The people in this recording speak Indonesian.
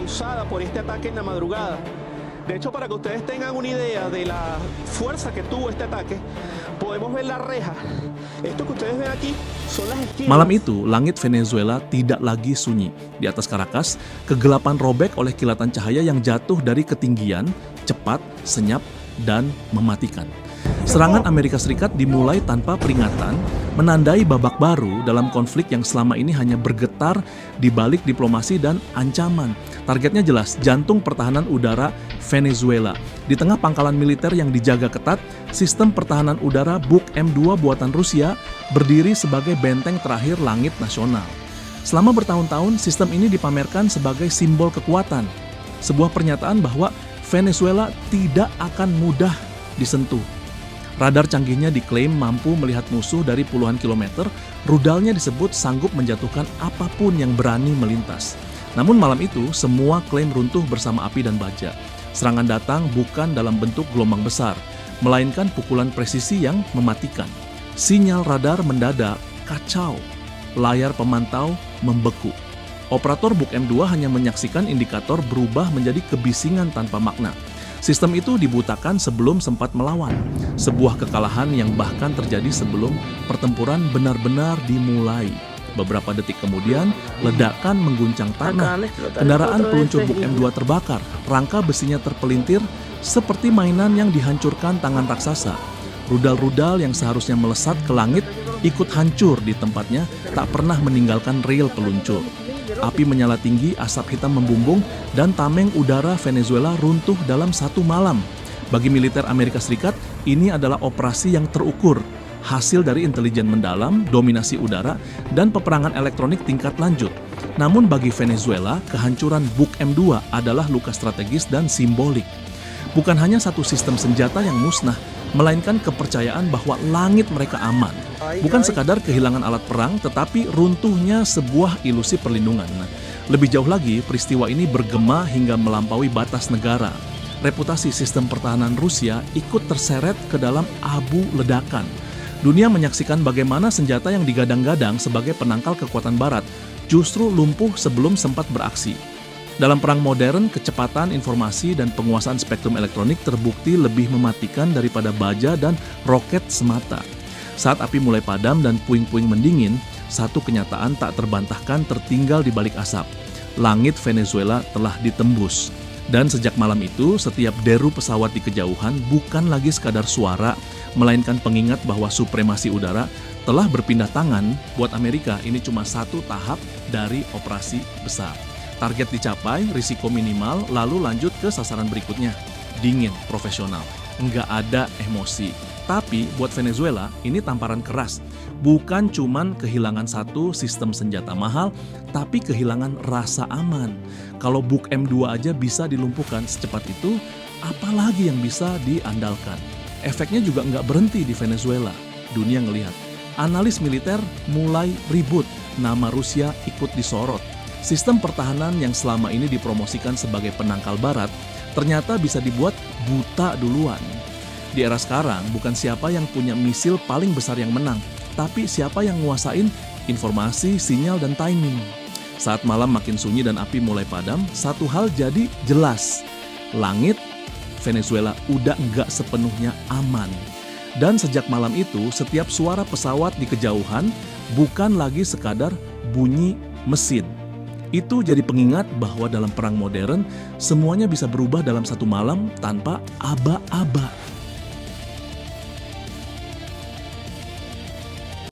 causada por este ataque en la madrugada. De hecho, para que ustedes tengan una idea de la fuerza que tuvo este ataque, podemos ver la reja. Esto que ustedes ven aquí son las esquinas. Malam itu, langit Venezuela tidak lagi sunyi. Di atas Caracas, kegelapan robek oleh kilatan cahaya yang jatuh dari ketinggian, cepat, senyap, dan mematikan. Serangan Amerika Serikat dimulai tanpa peringatan, menandai babak baru dalam konflik yang selama ini hanya bergetar di balik diplomasi dan ancaman. Targetnya jelas, jantung pertahanan udara Venezuela. Di tengah pangkalan militer yang dijaga ketat, sistem pertahanan udara Buk M2 buatan Rusia berdiri sebagai benteng terakhir langit nasional. Selama bertahun-tahun, sistem ini dipamerkan sebagai simbol kekuatan. Sebuah pernyataan bahwa Venezuela tidak akan mudah disentuh. Radar canggihnya diklaim mampu melihat musuh dari puluhan kilometer, rudalnya disebut sanggup menjatuhkan apapun yang berani melintas. Namun malam itu, semua klaim runtuh bersama api dan baja. Serangan datang bukan dalam bentuk gelombang besar, melainkan pukulan presisi yang mematikan. Sinyal radar mendadak kacau, layar pemantau membeku. Operator Buk M2 hanya menyaksikan indikator berubah menjadi kebisingan tanpa makna. Sistem itu dibutakan sebelum sempat melawan. Sebuah kekalahan yang bahkan terjadi sebelum pertempuran benar-benar dimulai. Beberapa detik kemudian, ledakan mengguncang tanah. Kendaraan peluncur Buk M2 terbakar, rangka besinya terpelintir seperti mainan yang dihancurkan tangan raksasa. Rudal-rudal yang seharusnya melesat ke langit ikut hancur di tempatnya, tak pernah meninggalkan rel peluncur. Api menyala tinggi, asap hitam membumbung, dan tameng udara Venezuela runtuh dalam satu malam. Bagi militer Amerika Serikat, ini adalah operasi yang terukur, hasil dari intelijen mendalam, dominasi udara, dan peperangan elektronik tingkat lanjut. Namun bagi Venezuela, kehancuran Buk M2 adalah luka strategis dan simbolik. Bukan hanya satu sistem senjata yang musnah, melainkan kepercayaan bahwa langit mereka aman. Bukan sekadar kehilangan alat perang, tetapi runtuhnya sebuah ilusi perlindungan. Lebih jauh lagi, peristiwa ini bergema hingga melampaui batas negara. Reputasi sistem pertahanan Rusia ikut terseret ke dalam abu ledakan. Dunia menyaksikan bagaimana senjata yang digadang-gadang sebagai penangkal kekuatan Barat justru lumpuh sebelum sempat beraksi. Dalam perang modern, kecepatan informasi dan penguasaan spektrum elektronik terbukti lebih mematikan daripada baja dan roket semata. Saat api mulai padam dan puing-puing mendingin, satu kenyataan tak terbantahkan tertinggal di balik asap. Langit Venezuela telah ditembus. Dan sejak malam itu, setiap deru pesawat di kejauhan bukan lagi sekadar suara, melainkan pengingat bahwa supremasi udara telah berpindah tangan. Buat Amerika, ini cuma satu tahap dari operasi besar. Target dicapai, risiko minimal, lalu lanjut ke sasaran berikutnya. Dingin, profesional, nggak ada emosi. Tapi buat Venezuela, ini tamparan keras. Bukan cuman kehilangan satu sistem senjata mahal, tapi kehilangan rasa aman. Kalau Buk M2 aja bisa dilumpuhkan secepat itu, apalagi yang bisa diandalkan? Efeknya juga nggak berhenti di Venezuela. Dunia ngelihat. Analis militer mulai ribut, nama Rusia ikut disorot. Sistem pertahanan yang selama ini dipromosikan sebagai penangkal Barat ternyata bisa dibuat buta duluan. Di era sekarang, bukan siapa yang punya misil paling besar yang menang, tapi siapa yang nguasain informasi, sinyal, dan timing. Saat malam makin sunyi dan api mulai padam, satu hal jadi jelas. Langit Venezuela udah nggak sepenuhnya aman. Dan sejak malam itu, setiap suara pesawat di kejauhan bukan lagi sekadar bunyi mesin. Itu jadi pengingat bahwa dalam perang modern, semuanya bisa berubah dalam satu malam tanpa aba-aba.